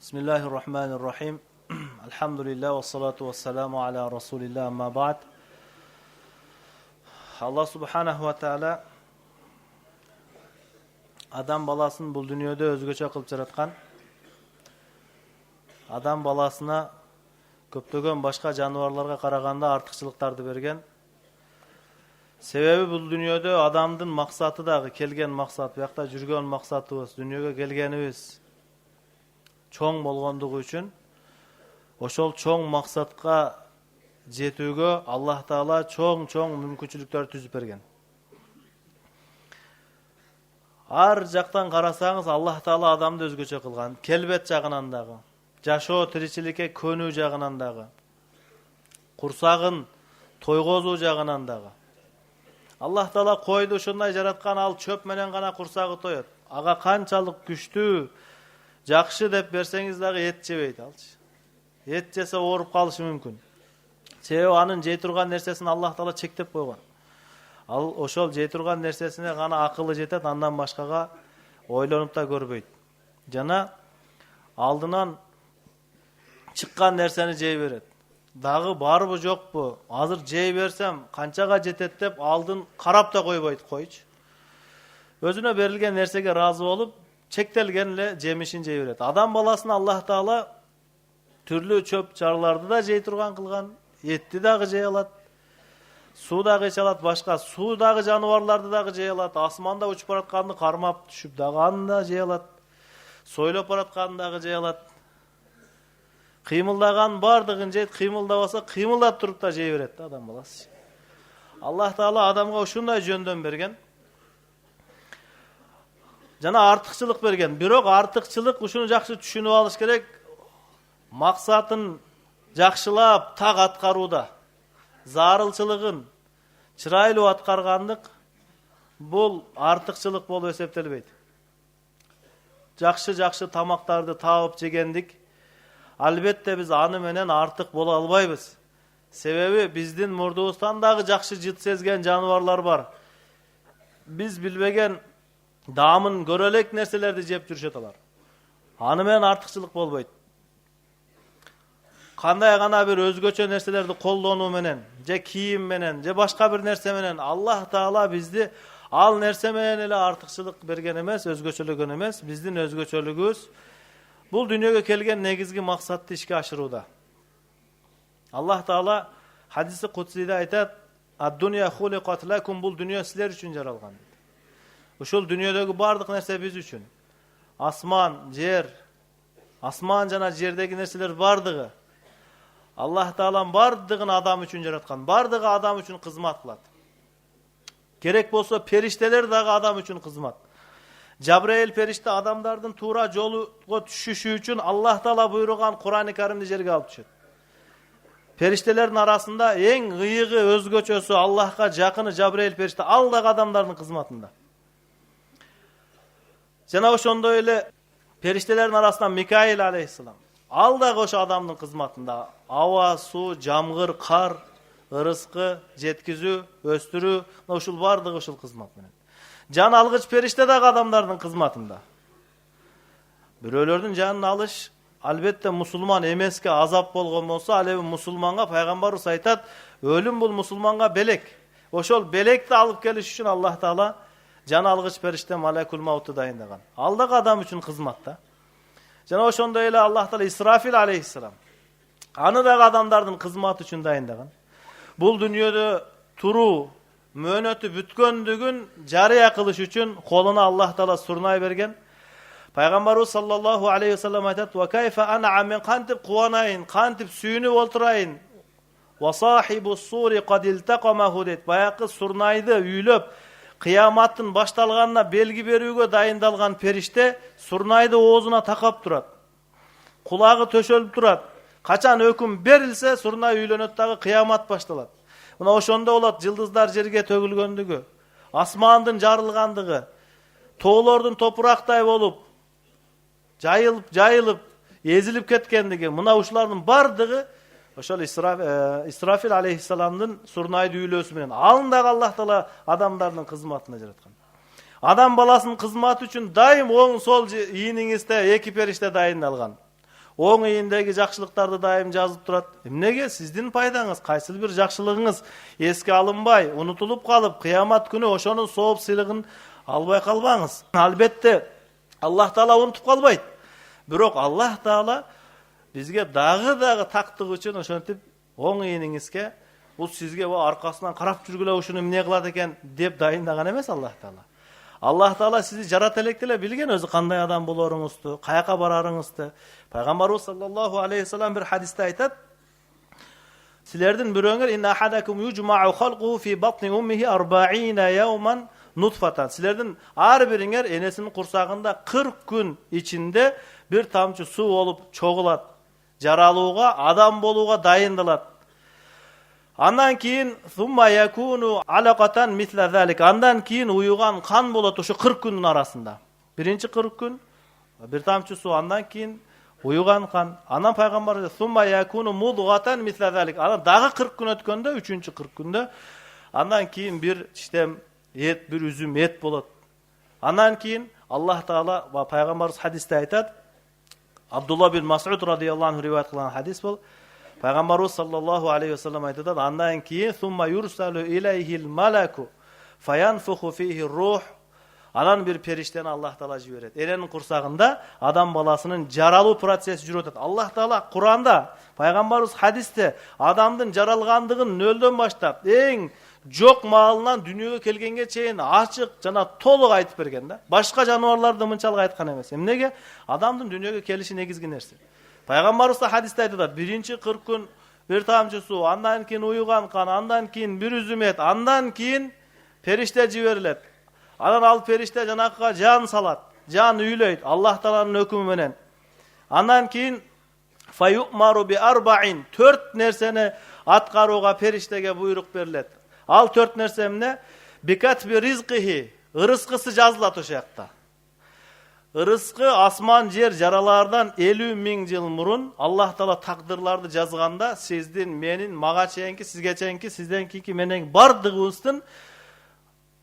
Bismillahirrahmanirrahim. Elhamdülillah ve salatu ve selamu ala Resulillah amma ba'd. Allah subhanahu wa ta'ala adam balasını bu dünyada özgöçe kılıp yaratkan. Adam balasına köptөгөн başka canvarlarga karaganda artıkçılıktardı bergen. Sebebi bu dünyada adamdın maksatı dagı kelgen maksat, buyakta жүргөн maksatыбыз, dünyaga kelgenibиз çoң болгондугу үчүн ошол çoң максатка жетүүгө Аллах Таала çoң мүмкүнчүлүктөр түзүп берген. Ар жактан карасаңыз Аллах Таала адамды өзгөчө кылган. Келбет жагынан дагы, жашоо тиричиликке көнүү жагынан дагы, курсагын тойгозуу жагынан дагы. Аллах Таала койду ушундай жараткан, ал чөп менен гана курсагы тоет. Ага канчалык күчтүү, жакшы деп берсеңиз дагы эт жебейт алчы. Эт жесе ооруп калышы мүмкүн. Себеби анын жей турган нерсесин Аллах Таала чектеп койгон. Ал ошол жей турган нерсесине гана акылы жетет, андан башкага ойлонуп да көрбөйт. Жана алдынан чыккан нерсени жей берет. Дагы барбы жокпу? Азыр жей берсем канчага жетет деп алдын карап да койбойт, койчу. Өзүнө берилген нерсеге ыраазы болуп, чектелген эле жемишин жей берет. Адам баласына Аллах Таала түрлүү чөп чарларды да жей турган кылган, этти дагы жей алат, суу дагы иче алат, башка суудагы жаныбарларды дагы жей алат, асманда учуп баратканды кармап түшүп дагы аны да жей алат, сойлоп баратканды дагы жей алат. Кыймылдаган бардыгын жейт, кыймылдабаса кыймылдап туруп да жей берет да адам баласы. Аллах Таала адамга ушундай жөндөн берген. Жана артыкчылык берген. Бирок артыкчылык ушуну жакшы түшүнүп алыш керек. Максатын жакшылап так аткарууда, зарылчылыгын чырайлуу аткаргандык бул артыкчылык болуп эсептелбейт. Жакшы тамактарды таап жегендик, албетте биз аны менен артык боло албайбыз. Себеби биздин мурдубуздан дагы жакшы жыт сезген жаныбарлар бар. Биз билбеген дамын көрө элек нерселерди жеп жүрүшөт алар. Аны менен артыкчылык болбойт. Кандай гана бир өзгөчө нерселерди колдонуу менен, же кийим менен, же башка бир нерсе менен Аллах Таала бизди ал нерсе менен эле артыкчылык берген эмес, өзгөчөлөгөн эмес. Биздин өзгөчөлүгүбүз бул дүйнөгө келген негизги максатты ишке ашырууда. Аллах Таала хадиси кудсиде айтат: "Ад-дунья хуликат лакум", бул дүйнө силер үчүн жаралган. Ушул дүйнөдөгү бардык нерсе биз үчүн. Асман, жер, асман жана жердеги нерселер бардыгы Аллах Таалам бардыгын адам үчүн жараткан. Бардыгы адам үчүн кызмат кылат. Керек болсо периштелер дагы адам үчүн кызмат. Жабраил периште адамдардын туура жолго түшүшү үчүн Аллах Таала буйруган Кур'ан-ы Каримди жерге алып түшөт. Периштелердин арасында эң ыйыгы, өзгөчөсү, Аллахка жакыны Жабраил периште, ал дагы адамдардын кызматында. Жана ошондой эле периштелердин арасынан Микаил алейхиссалам, ал дагы ошо адамдын кызматында. Аба, суу, жамгыр, кар, ырыскы жеткизүү, өстүрүү, ушул бардыгы ушул кызмат менен. Жан алгыч периште дагы адамдардын кызматында. Бирөөлөрдүн жанын алыш албетте мусулман эмеске азап болгон болсо, ал эми мусулманга пайгамбарыбыз айтат, өлүм бул мусулманга белек. Ошол белекти алып келиш үчүн Аллах Таала жан алгыч периште Малакул Маутты дайындаган. Ал дагы адам үчүн кызматта. Жана ошондой эле Аллах Таала Исрафил алейхиссалам, аны дагы адамдардын кызматы үчүн дайындаган. Бул дүйнөдө туруу мөөнөтү бүткөндүгүн жарыя кылыш үчүн колуна Аллах Таала сурнай берген. Пайгамбарыбыз саллаллаху алейхи ва саллям айтат: "Ва кайфа ана мен кантип кубанайын, кантип сүйүнүп олтурайын. Ва сахибу сури кад илтакамаху" дейт. Баякы сурнайды үйлөп кыяматтын башталганына белги берүүгө дайындалган периште сурнайды оозуна такап турат. Кулагы төшөлүп турат. Качан өкүм берилсе, сурнай үйлөнөт дагы кыямат башталат. Мына ошондо болот жылдыздар жерге төгүлгөндүгү, асмандын жарылгандыгы, тоолордун топурактай болуп, жайылып, эзилип кеткендиги. Мына ушулардын бардыгы ошол Исрафил алейхиссаламдын сурнайды үйлөөсү менен. Аны дагы Аллах Таала адамдардын кызматына жараткан. Адам баласынын кызматы үчүн дайым оң сол ийниңизде эки периште дайындалган. Оң ийиндеги жакшылыктарды дайым жазып турат. Эмнеге? Сиздин пайдаңыз, кайсыл бир жакшылыгыңыз эске алынбай, унутулуп калып, кыямат күнү ошонун сооп сыйлыгын албай калбаңыз. Албетте, Аллах Таала унутуп калбайт. Бирок Аллах Таала бизге дагы тактык үчүн ошентип оң ийиңизге, бул сизге аркасынан карап жүргүлө ушуну эмне кылат экен деп дайындаган эмес Аллах Таала. Аллах Таала сизди жарата электе эле билген өзү кандай адам болоруңузду, каяка барарыңызды. Пайгамбарыбыз саллаллаху алейхи вассалам бир хадисте айтат: силердин бирөөңөр инна ахадакум южмау халқу фи батни уммихи 40 яуман нутфатан. Силердин ар бириңер энесинин курсагында 40 күн ичинде бир тамчы суу болуп чогулат. Жаралууга, адам болууга дайындалат. Андан кийин сумма якуну алакатан мисла залик. Андан кийин уюган кан болот ушу 40 күндүн арасында. Биринчи 40 күн бир тамчы суу, андан кийин уюган кан. Анан пайгамбар сумма якуну мудгатан мисла залик. Анан дагы 40 күн өткөндө, 3-чү 40 күндө андан кийин бир иштем эт, бир үзүм эт болот. Андан кийин Аллах Таала пайгамбарыбыз хадисте айтат. Абдулла бин Мас'уд радıyallahu anh риваят кылган хадис бул. Пайгамбарыбыз саллаллаху алейхи вассалам айтат: андан кийин сумма юрсалу илейхил малаку фаянфуху фихи рух. Анан бир периштени Аллах Таала жиберет. Эненин курсагында адам баласынын жаралуу процесси жүрүп атат. Аллах Таала Куранда, пайгамбарыбыз хадисте адамдын жаралгандыгын нөлдөн баштап эң жок маалынан дүйнөгө келгенге чейин ачык жана толук айтып берген да. Башка жаныбарларды мынчалык айткан эмес. Эмнеге? Адамдын дүйнөгө келиши негизги нерсе. Пайгамбарыбыз хадисте айтат: биринчи 40 күн бир тамчы суу, андан кийин уюган кан, андан кийин бир үзүм эт, андан кийин периште жиберилет. Анан ал периште жанакыга жан салат, жан үйлөйт Аллах Тааланын өкүмү менен. Андан кийин фаюмару би арбаин, 4 нерсени аткарууга периштеге буйрук берилет. Ал 4 нерсе эмне? Бикатби ризкихи, ырыскысы жазылат ошол жакта. Ырыскы асман жер жаралардан 50 000 жыл мурун Аллах Таала тагдырларды жазганда, сиздин, менин, мага чейинки, сизге чейинки, сизден кийинки, менен бардыгыбыздын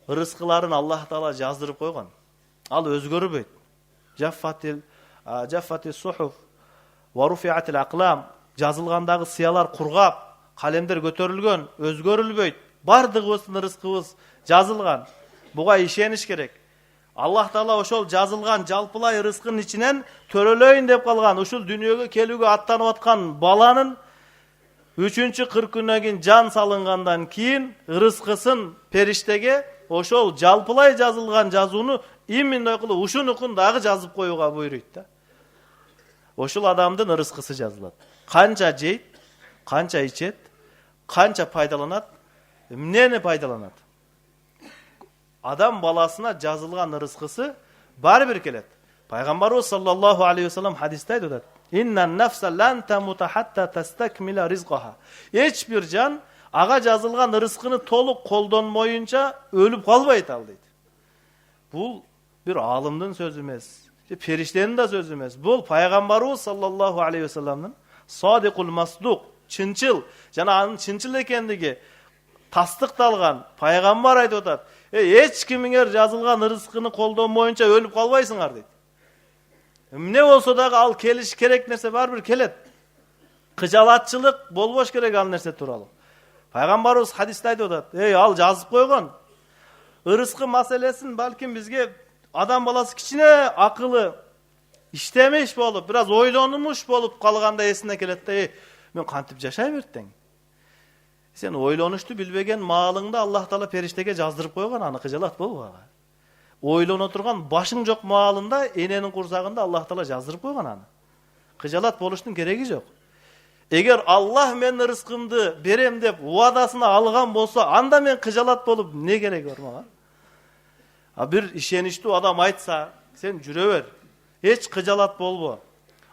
ырыскыларын Аллах Таала жаздырып койгон. Ал өзгөрбөйт. Жаффатил сухуф ва руфиатил аклам, жазылгандагы сыялар кургап, калемдер көтөрүлгөн, өзгөрүлбөйт. Бардыгыбыздын ырыскыбыз жазылган. Буга ишениш керек. Аллах Таала ошол жазылган жалпылай ырыскынын ичинен төрөлөйүн деп калган, ушул дүйнөгө келүүгө аттанып аткан баланын 3-чү 40 күнөн кийин жан салынгандан кийин ырыскысын периштеге ошол жалпылай жазылган жазууну именно кылып ушунукун дагы жазып коюуга буйруйт да. Ошол адамдын ырыскысы жазылат. Канча жейт, канча ичет, канча пайдаланат, эмнени пайдаланат. Адам баласына жазылган ырыскысы баары бир келет. Пайгамбарыбыз саллаллаху алейхи вассалам хадисте айтат: "Иннан нафса лан тамута хатта тастакмила ризқаха." Эч бир жан ага жазылган ырыскыны толук колдонмоюнча өлүп калбайт ал дейт. Бул бир алымдын сөзү эмес, периштенин да сөзү эмес. Бул пайгамбарыбыз саллаллаху алейхи вассаламдын садикул масдук, чынчыл жана анын чынчыл экендиги тастыкталган пайгамбар айтып атат: эч кимиңер жазылган ырыскыны колдонмоюнча өлүп калбайсыңар дейт. Эмне болсо дагы ал келиш керек нерсе бар бир келет. Кыжалатчылык болбош керек ал нерсе тууралуу. Пайгамбарыбыз хадисте айтып атат: ал жазып койгон. Ырыскы маселесин балким бизге адам баласы кичине акылы иштемеш болуп, бир аз ойлонумуш болуп калганда эсине келет да, мен кантип жашай берттең. Сен ойлонушту билбеген маалыңда Аллах Таала периштеге жаздырып койгон, аны кыжалат болбогу. Ойлоно турган башың жок маалында эненин курсагында Аллах Таала жаздырып койгон аны. Кыжалат болуштун кереги жок. Эгер Аллах менин рызкымды берем деп уадасына алган болсо, анда мен кыжалат болуп не кереги бар мага? Бир ишеничтүү адам айтса, сен жүрө бер. Эч кыжалат болбо.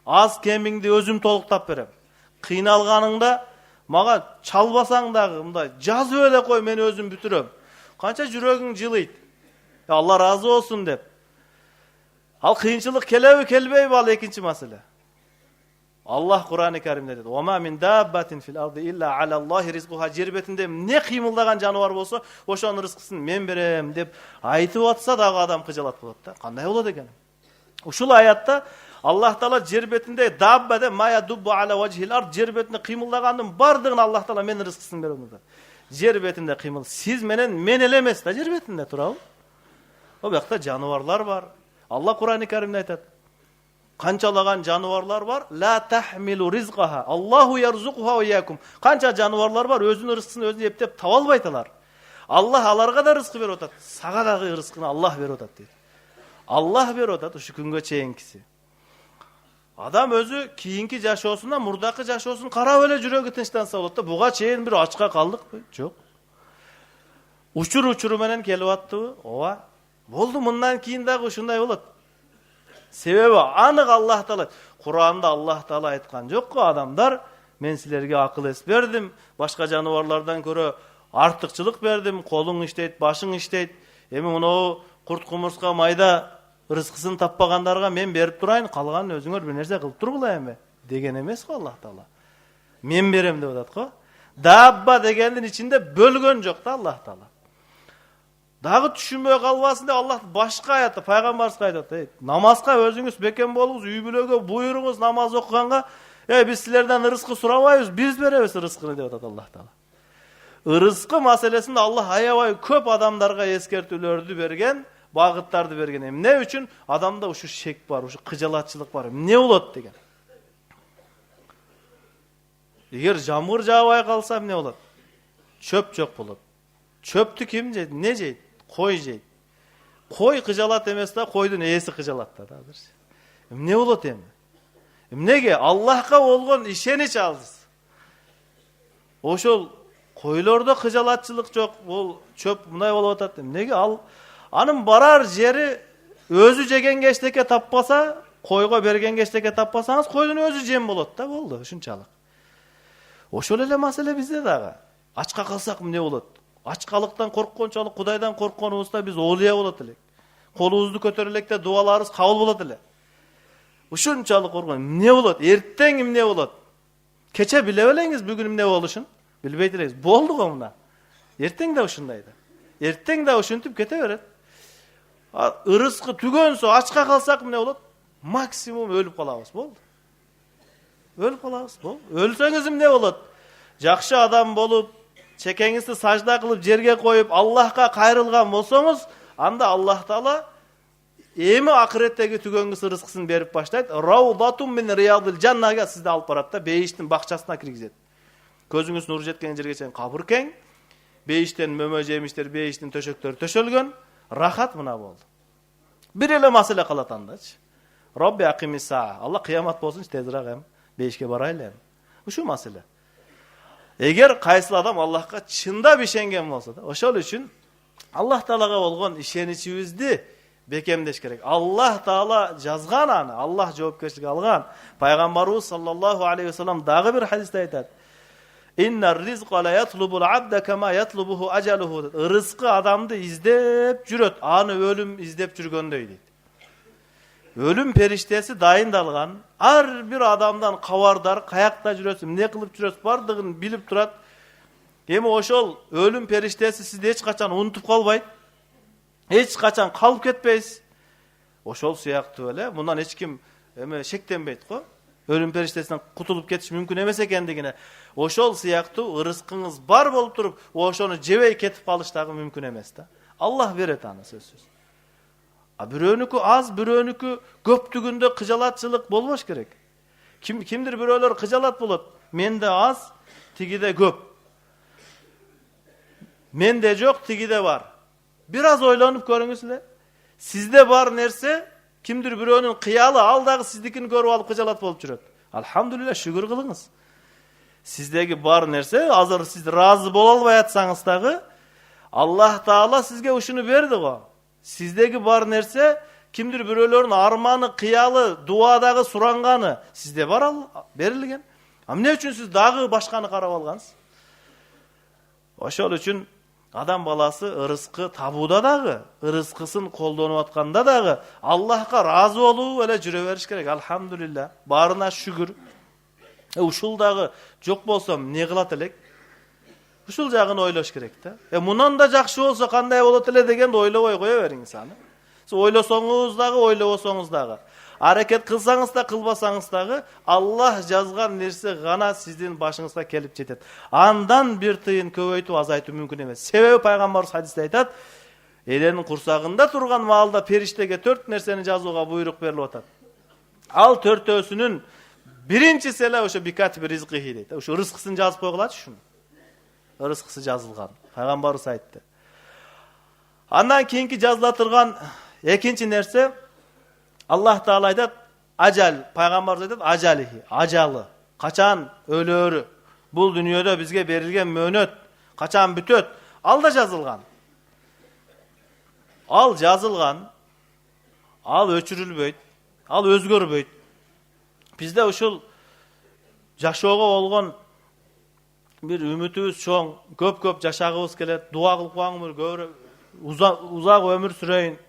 Аз кемиңди өзүм толуктап берем. Кыйналганыңда мага чалбасаң дагы мындай жазып эле кой, мен өзүм бүтүрөм. Канча жүрөгүң жылыйт. Алла разы болсун деп. Ал кыйынчылык келеби келбейби, ал экинчи маселе. Аллах Кур'ан-ы Каримде dedi: "Вама мин даббатин фил арди илля алаллахи ризкуха." Жер бетинде не кыймылдаган жаныбар болсо, ошонун рызкысын мен берем деп айтып атса дагы адам кыжалат болот да. Кандай болот экен? Ушул аятта Allah Taala jер бетинде даббада мая дуббу ала ваджхил ард, жер бетинде кыймылдаганын бардыгын Allah Taala мен рызкысын берет. Жер бетинде кыймыл. Сиз менен мен эле эмес да жер бетинде турабы. О бакта жануарлар бар. Allah Kur'an-ı Kerim'de aytат. Kançalagan жануарлар бар. La tahmilu rizqaha. Allahu yarzuquha ve iyyakum. Kança жануарлар бар, өзүнүн рызкысын өзү эптеп таба албайталар. Allah аларга да рызкы берип атат. Сага дагы рызкыны Allah берип атат дейт. Allah берип атат ушу күнгө чейинкиси. Адам өзү кийинки жашоосунда мурдакы жашоосун карап эле жүрөгү тынчтанса болот да. Буга чейин бир ачка калдыкпы? Жок. Учур менен келип аттыбы? Ооба. Болду, мындан кийин дагы ушундай болот. Себеби анык Allah Taala Кур'анда Allah Taala айткан жокко, адамдар, мен силерге акыл эс бердим, башка жануарлардан көрө артыкчылык бердим, колуң иштейт, башың иштейт. Эми муну курт кумурска майда рызкысын таппагандарга мен берип турайын, калганын өзүңөр бир нерсе кылып тургула эми деген эмес го Allah Taala. Мен берем деп атат го. Дабба дегендин ичинде бөлгөн жок да Allah Taala. Дагы түшүнбөй калбасын деп Allah башка аятта пайгамбарыбызга айтат. Намазга өзүңүз бекем болуңуз, үй бүлөгө буйруңуз намаз окуганга, биз силерден рызкы сурабайбыз, биз беребиз рызкыны деп атат Allah Taala. Рызкы маселесинде Allah аябай көп адамдарга эскертүүлөрдү берген, багыттарды берген. Эмне үчүн? Адамда ушу шек бар, ушу кыжалатчылык бар. Эмне болот деген. Эгер жамгыр жаабай калса эмне болот? Чөп жок болот. Чөптү ким жейт? Не жейт? Кой жейт. Кой кыжалат эмес да, койдун ээси кыжалат да азыр. Эмне болот эми? Эмнеге? Аллахка болгон ишенич аз. Ошол койлордо кыжалатчылык жок, бул чөп мындай болуп атат. Эмнеге? Анын барар жери өзү жеген кечтеке таппаса, койго берген кечтеке таппасаңыз, койдун өзү жем болот да, болду, ушунчалык. Ошол эле маселе бизде дагы. Ачка калсак эмне болот? Ачкалыктан корккончолук Кудайдан коркконубузда биз олия болот элек. Колубузду көтөрө электе дуаларыбыз кабыл болот эле. Ушунчалык коркон эмне болот? Эртең эмне болот? Кече биле белеңиз бүгүн эмне болушун? Билбейт элеңиз. Болду го мына. Эртең да ушундай да. Эртең да ушинтип кете берет. Ырыскы түгөнсө ачка калсак эмне болот? Максимум өлүп калабыз, болду. Өлүп калабыз, болду. Өлсөңүз эмне болот? Жакшы адам болуп, чекеңизди сажда кылып жерге коюп Аллахка кайрылган болсоңуз, анда Allah Taala эми акыреттеги түгөнгүс рызкысын берип баштайт. Раудатун мин риядил жаннага сизди алып барат да, бейиштин бакчасына киргизет. Көзүңүз нур жеткен жерге чейин кабыр кең, бейиштен мөмө жемиштер, бейиштин төшөктөрү төшөлгөн, рахат мына болду. Бир эле маселе калат андачы. Робби акимиса. Allah кыямат болсунчу тезирээк эм бейишке барайлы. Ушу маселе. Эгер кайсыл адам Аллахка чындап ишенген болсо да, ошол үчүн Allah Таалага болгон ишеничибизди бекемдеш керек. Allah Таала жазган аны, Allah жоопкерчилик алган. Пайгамбарыбыз саллаллаху алейхи ва саллям дагы бир хадисте айтат. Иннар ризqa la yatlubul abda kama yatlubuhu ajaluhu. Рызкы адамды издеп жүрөт, аны өлүм издеп жүргөндөй дейт. Өлүм периштеси дайындалган, ар бир адамдан кабардар, каякта жүрөсүң, эмне кылып жүрөсүң, бардыгын билип турат. Эми ошол өлүм периштеси сизди эч качан унутуп калбайт. Эч качан калып кетпейсиз. Ошол сыяктуу эле, мындан эч ким шектенбейт го. Өлүм периштесинен кутулуп кетиш мүмкүн эмес экендигине. Ошол сыяктуу рызкыңыз бар болуп туруп, ошону жебей кетип калыш дагы мүмкүн эмес да. Allah берет аны сөзсүз. Бирөөнүкү аз, бирөөнүкү көптүгүндө кыжалатчылык болбош керек. Кимдир бирөөлөр кыжалат болот. Менде аз, тигиде көп. Менде жок, тигиде бар. Бир аз ойлонуп көрүңүз эле. Сизде бар нерсе, кимдир бирөөнүн кыялы ал дагы сиздикин көрүп алып кыжалат болуп жүрөт. Алхамдулилла, шүгүр кылыңыз. Сиздеги бар нерсе, азыр сиз разы боло албай атсаңыз дагы, Allah Taala сизге ушуну берди го. Сиздеги бар нерсе, кимдир бирөөлөрдүн арманы, кыялы, дуадагы суранганы сизде бар берилген. Эмне үчүн сиз дагы башканы карап алгансыз? Ошол үчүн адам баласы рызкы табууда дагы, рызкысын колдонуп атканда дагы Аллахка разы болуп эле жүрө бериш керек. Алхамдулилла, барына шүгүр. Ушул дагы жок болсо эмне кылат элек? Ушул жагын ойлош керек да. Мунан да жакшы болсо кандай болот эле дегенди ойлобой кое бериңиз аны. Сиз ойлосоңуз дагы, ойлобосоңуз дагы. Hareket kılsanız da kılbasanız da Allah жазган nerse gana sizin başınızga kelip jetet. Andan bir tıyın köböйтүп azaytуу mümkün emes. Sebebi Peygamberimiz hadiste aytat, Ellerinin kursağında turgan malda periştege 4 nerseni жазууга buyruk berilip atat. Al 4-ösünün birinçisi ele oşo bikatib rizqihi deyt. Oşo rızkısını жазып koygulat şunu. Rızkısı жазылган. Peygamberimiz aytты. Andan keyinki жазыла ekinci nerse Allah Teala aytat ajal. Peygamberimiz aytat ajalihi, ajalı. Kaçan ölörü. Bul dünyada bizge berilgen möhnöt. Kaçan bütöt. Al da жазылган. Al жазылган. Al öçürülböyt. Al özgörбөйт. Bizde uşul жашоого болгон bir ümitimiz çoğun, köp yaşagыбыз kelet, dua kılıp koyаңыз bir uzak ömür süreyin,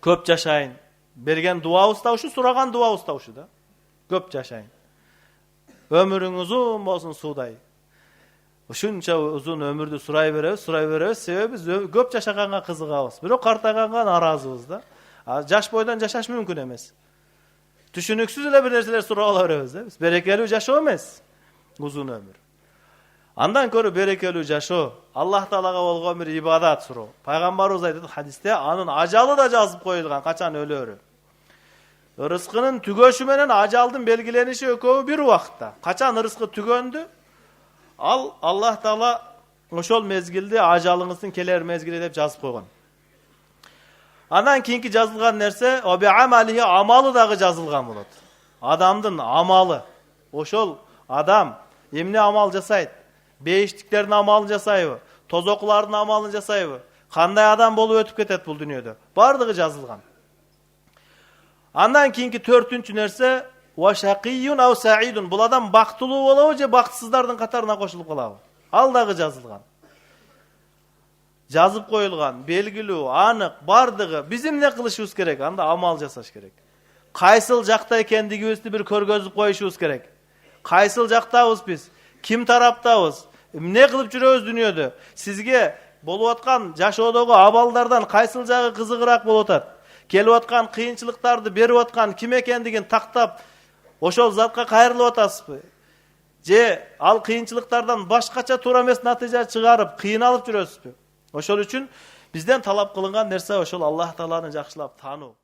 köp yaşayın. Bergen duabız da uşu, suragan duabız da uşu da. Köp yaşayın. Ömürün uzun bolsun suday. Uşunça uzun ömürdü suray berебиз, sebebi biz köp yaşaganга kızıgabız. Bирок kartaganга narazыбыз da. Jaş boydan yaşaş mümkün emes. Düşünüksüz ele bir nerseler surap ala berебиз da. Biz berekeli yaşoo emes. Uzun ömür. Andan körü berekeli yaşoo. Allah Teala'ga bolgon bir ibadat suroo. Peygamberimiz aytdı hadiste, anın ajalı da жазып koyulgan, kaçan ölörü. Rızkının tügöşü menen ajaldın belgilenişi ököbü bir vakıtta. Kaçan rızkı tügöndü? Allah Teala oşol mezgilde ajalыңыздын keler mezgili dep жазып koygan. Andan keyinki жазылган nerse o bi amalihi, amalı dagı жазылган bolot. Adamdın amalı. Oşol adam emne amal jasayt? Beyiştiklerin amalını jasayбы? Tozokların amalını jasayбы? Kanday adam bolup ötüp ketet bul dünyada? Bardığı жазылган. Andan keyinki 4-üncü nerse wa shaqiyyun aw sa'idun. Bu adam baktılуу bolobу je baktısızlardın katarına koşulup kalabı? Al dagı жазылган. Жазып koyulgan, belgilүү, anık, bardığı. Bizim ne kılışыбыз gerek? Anda amal jasaş gerek. Kaysıl jakta ekendigibizdi bir körgözüp koyuşubuz gerek. Kaysıl jaktabız biz? Kim taraptabız? Ne kılıp жүрөбүz dünyada? Sizge bolup atkan жашоодогу aballardan kaysıl jagı kızıgırak bolup atat? Kelip atkan kıyınçılıktardı berip atkan kim ekendigin taktap oşol zatka kayrılıp atasызбы? Je al kıyınçılıklardan başkaça tуура эмес natija çıgarıp kıyınalıp жүрөсүзбү? Oşol üçün bizden talap kılıngan nerse oşol Allah Teala'nı jakşılap tanuu.